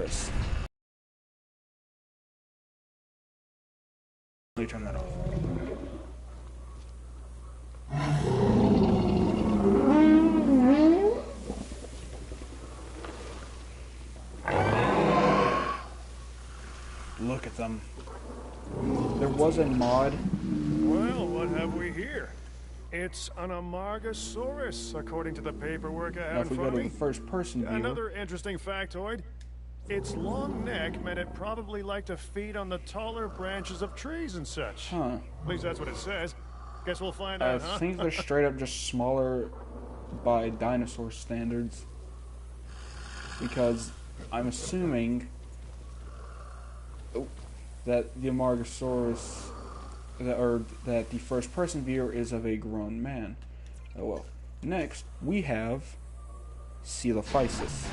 Dilophosaurus. Let me turn that off. Look at them. There was a mod. Well, what have we here? It's an Amargasaurus, according to the paperwork I Now, have if in we go front to of the me. first-person view, Another interesting factoid. Its long neck meant it probably liked to feed on the taller branches of trees and such. huh? At least that's what it says. Guess we'll find I out, huh? think they're straight up just smaller by dinosaur standards, because I'm assuming that the Amargasaurus, that the first-person viewer is of a grown man. Oh well. Next, we have Coelophysis.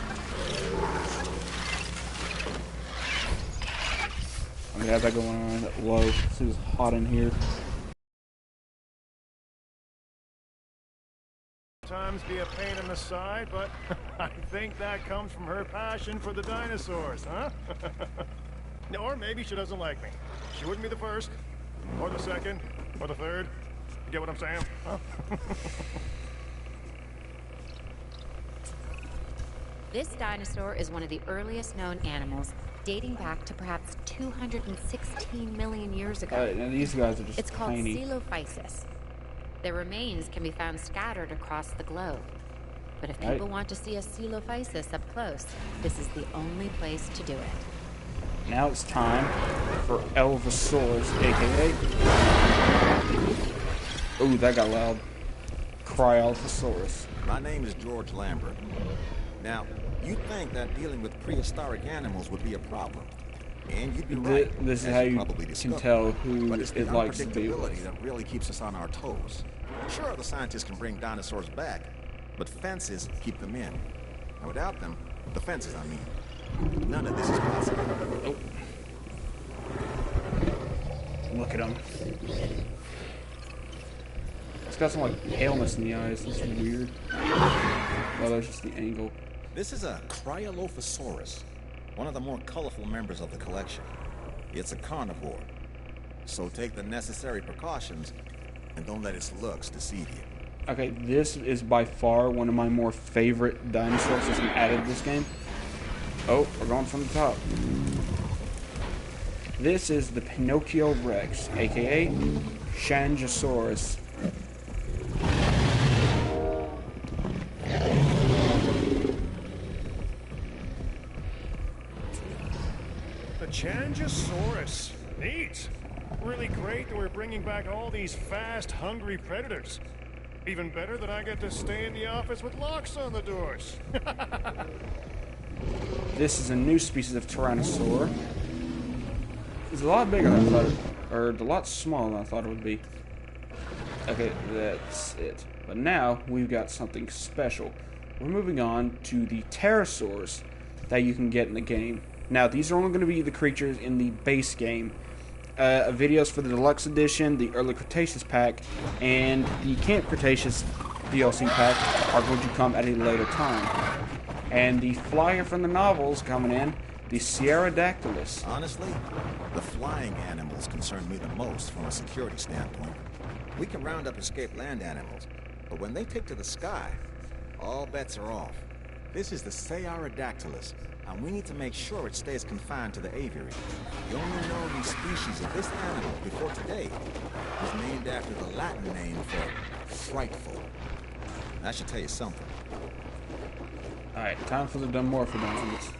I'm gonna have that going on at low. This is hot in here. Sometimes be a pain in the side, but I think that comes from her passion for the dinosaurs, huh? Or maybe she doesn't like me. She wouldn't be the first, or the second, or the third. You get what I'm saying? Huh? This dinosaur is one of the earliest known animals, dating back to perhaps 216 million years ago. And these guys are just It's called tiny. Coelophysis. Their remains can be found scattered across the globe. But if people want to see a Coelophysis up close, this is the only place to do it. Now it's time for Elvosaurus, aka. Ooh, that got loud. Cryolphosaurus. My name is George Lambert. Now, you'd think that dealing with prehistoric animals would be a problem. And you'd be right. This is as how you probably can discovered. tell who But it's the it likes to be unpredictability with. that really keeps us on our toes. Sure, the scientists can bring dinosaurs back, but fences keep them in. And without them, the fences, I mean, none of this is possible. Oh. Look at him. It's got some like paleness in the eyes. It's weird. Oh, that's just the angle. This is a Cryolophosaurus, one of the more colorful members of the collection. It's a carnivore, so take the necessary precautions and don't let its looks deceive you. Okay, this is by far one of my more favorite dinosaurs that's been added to this game. Oh, we're going from the top. This is the Pinocchio Rex, aka Shangosaurus. The Changosaurus. Neat. Really great that we're bringing back all these fast, hungry predators. Even better that I get to stay in the office with locks on the doors. This is a new species of Tyrannosaur. It's a lot bigger than I thought or a lot smaller than I thought it would be. Okay, that's it. But now, we've got something special. We're moving on to the pterosaurs that you can get in the game. Now, these are only going to be the creatures in the base game. Videos for the Deluxe Edition, the Early Cretaceous Pack, and the Camp Cretaceous DLC Pack are going to come at a later time. And the flyer from the novels coming in, the Sierradactylus. Honestly, the flying animals concern me the most from a security standpoint. We can round up escaped land animals, but when they take to the sky, all bets are off. This is the Sierradactylus, and we need to make sure it stays confined to the aviary. The only known species of this animal before today was named after the Latin name for frightful. That should tell you something. Alright, time for the Dimorphodons.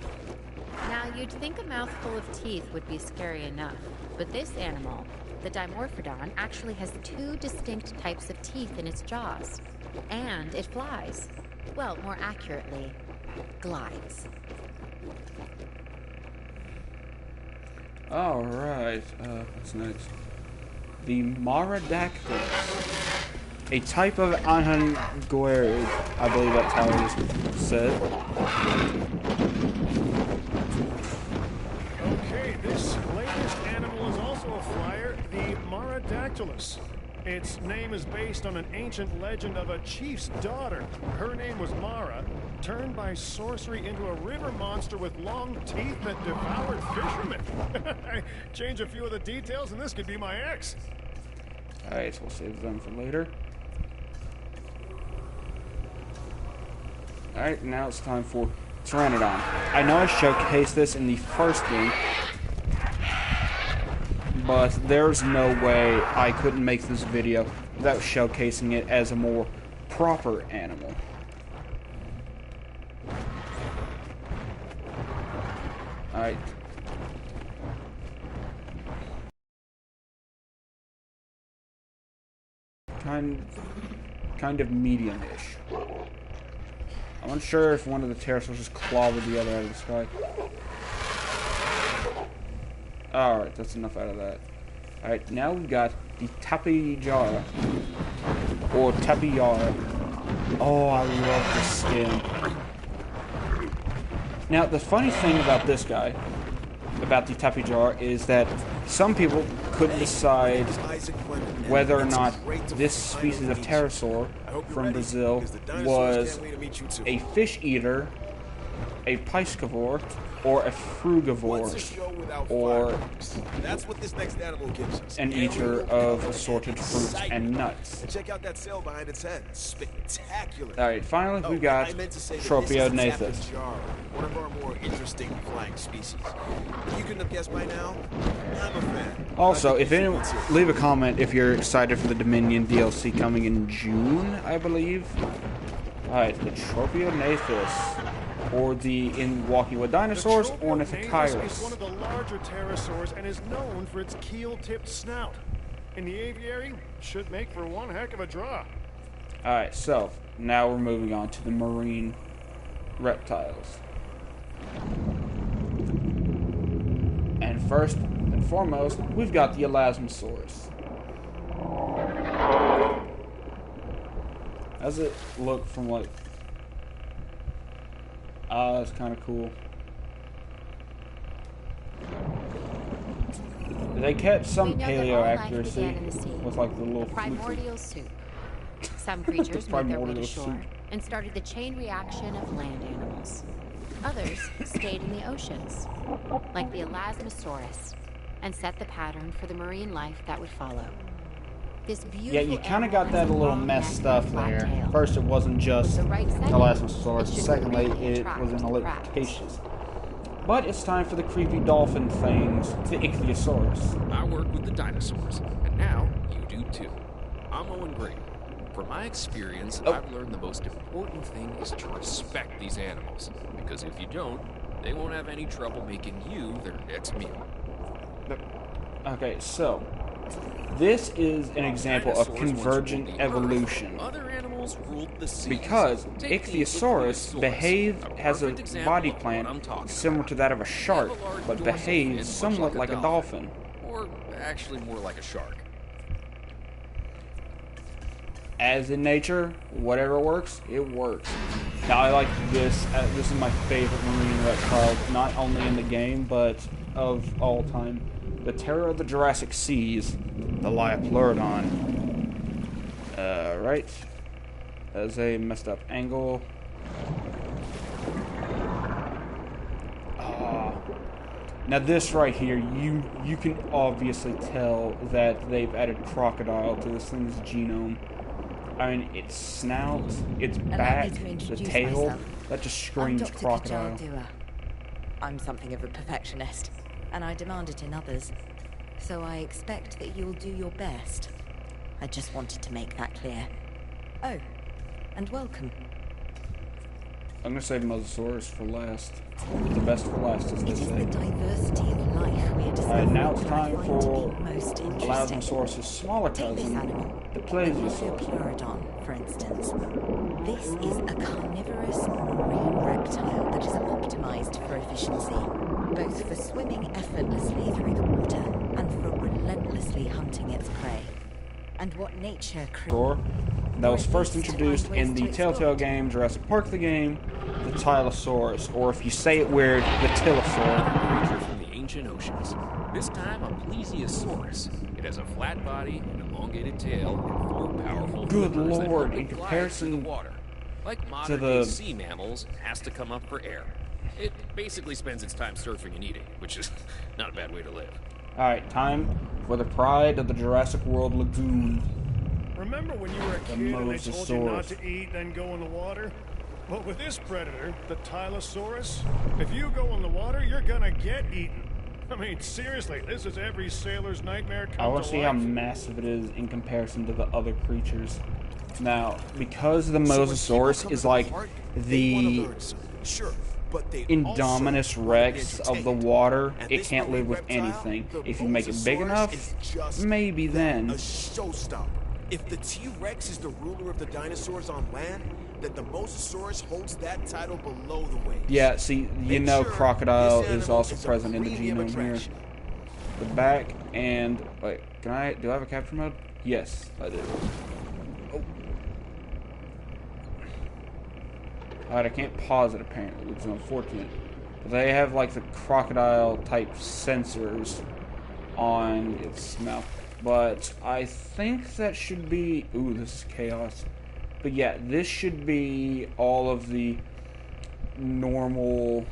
Now, you'd think a mouthful of teeth would be scary enough, but this animal, the Dimorphodon, actually has two distinct types of teeth in its jaws. And it flies. Well, more accurately, glides. Alright, what's next? The Marodactylus. A type of anhanguarid, I believe that's how it is said. Okay, this latest animal is also a flyer, the Marodactylus. Its name is based on an ancient legend of a chief's daughter. Her name was Mara, turned by sorcery into a river monster with long teeth that devoured fishermen. Change a few of the details and this could be my ex. Alright, so we'll save them for later. Alright, now it's time for Pteranodon. I know I showcased this in the first game, but there's no way I couldn't make this video without showcasing it as a more proper animal. Alright. Kind of medium-ish. I'm unsure if one of the pterosaurs just clawed the other out of the sky. Alright, that's enough out of that. Alright, now we've got the Tapijara. Or Tapijara. Oh, I love this skin. Now, the funny thing about this guy, about the Tapijara, is that some people couldn't decide whether or not this species of pterosaur from Brazil was a fish eater, a piscivore, or a frugivore, or an eater of assorted fruits and nuts. Check out that sail behind its head. Spectacular. Alright, finally we got Tropeognathus. One of our more interesting flying species. You couldn't have guessed by now? I'm a fan. Also, if anyone, leave a comment if you're excited for the Dominion DLC coming in June, I believe. Alright, the Tropeognathus. Or the in Walking with Dinosaurs, Ornithocyrus. Is one of the larger pterosaurs and is known for its keel-tipped snout. In the aviary, should make for one heck of a draw. Alright, so now we're moving on to the marine reptiles. And first and foremost, we've got the Elasmosaurus. How's it look from like... Ah, that's kind of cool. They kept some paleo accuracy with like the little primordial soup. Some creatures made their way to shore and started the chain reaction of land animals. Others stayed in the oceans, like the Elasmosaurus, and set the pattern for the marine life that would follow. This beautiful, yeah, you kind of got that a little messed up there. First, it wasn't just Elasmosaurus. Secondly, it was an Ecliptaceous. But it's time for the creepy dolphin things, the Ichthyosaurus. I work with the dinosaurs, and now you do too. I'm Owen Green. From my experience, I've learned the most important thing is to respect these animals, because if you don't, they won't have any trouble making you their next meal. Okay, so this is an example of convergent evolution. Other animals ruled the seas. Because Ichthyosaurus has a body plan similar to that of a shark, but behaves somewhat like a dolphin. Or actually more like a shark. As in nature, whatever works, it works. Now I like this. This is my favorite marine reptile, not only in the game, but of all time. The terror of the Jurassic Seas, the Liopleurodon. Right. That's a messed up angle. Now this right here, you can obviously tell that they've added crocodile to this thing's genome. I mean, its snout, its back, the tail, that just screams crocodile. I'm something of a perfectionist, and I demand it in others. So I expect that you'll do your best. I just wanted to make that clear. Oh, and welcome. I'm gonna save Mosasaurus for last. The best for last, as they It is say. the diversity of life we are discovering. Alright, now it's that I time find for to be most interesting. Elasmosaurus' smaller Take this cousin, animal, the the Plesiosaurus. Pleurodon, for instance. This is a carnivorous marine reptile that is optimized for efficiency, both for swimming effortlessly through the water and for relentlessly hunting its prey. And what nature created. That was first introduced in the Telltale game, Jurassic Park the game, the Tylosaurus, or if you say it weird, the Tilosaur. Another creature from the ancient ancient oceans. This time a plesiosaurus. It has a flat body, an elongated tail, and 4 powerful Good flippers that lord, help in it glide comparison through the water. Like to modern-day the sea mammals, it has to come up for air. It basically spends its time surfing and eating, which is not a bad way to live. Alright, time for the pride of the Jurassic World lagoon. Remember when you were a The kid and they told you not Mosasaurus. to eat, then go in the water? Well, with this predator, the Tylosaurus, if you go in the water, you're gonna get eaten. I mean, seriously, this is every sailor's nightmare I come want to to see how life. massive it is in comparison to the other creatures. Now, because the So when Mosasaurus people come is to like park, they wanna the learn something. Sure, but they Indominus also wanna be Rex of the entertained. water, And it this can't live marine with reptile, anything. the If you make it big Mosasaurus, enough, is just maybe that, then. a showstopper. If the T-Rex is the ruler of the dinosaurs on land, then the Mosasaurus holds that title below the waves. Yeah, see, you Make know sure crocodile this is animal also is a present in the premium genome here. attraction. The back and... Wait, do I have a capture mode? Yes, I do. Oh. Alright, I can't pause it apparently, which is unfortunate. But they have like the crocodile type sensors on its mouth. But I think that should be... Ooh, this is chaos. But yeah, this should be all of the normal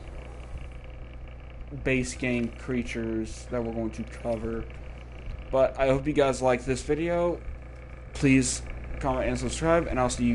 base game creatures that we're going to cover. But I hope you guys like this video. Please comment and subscribe, and I'll see you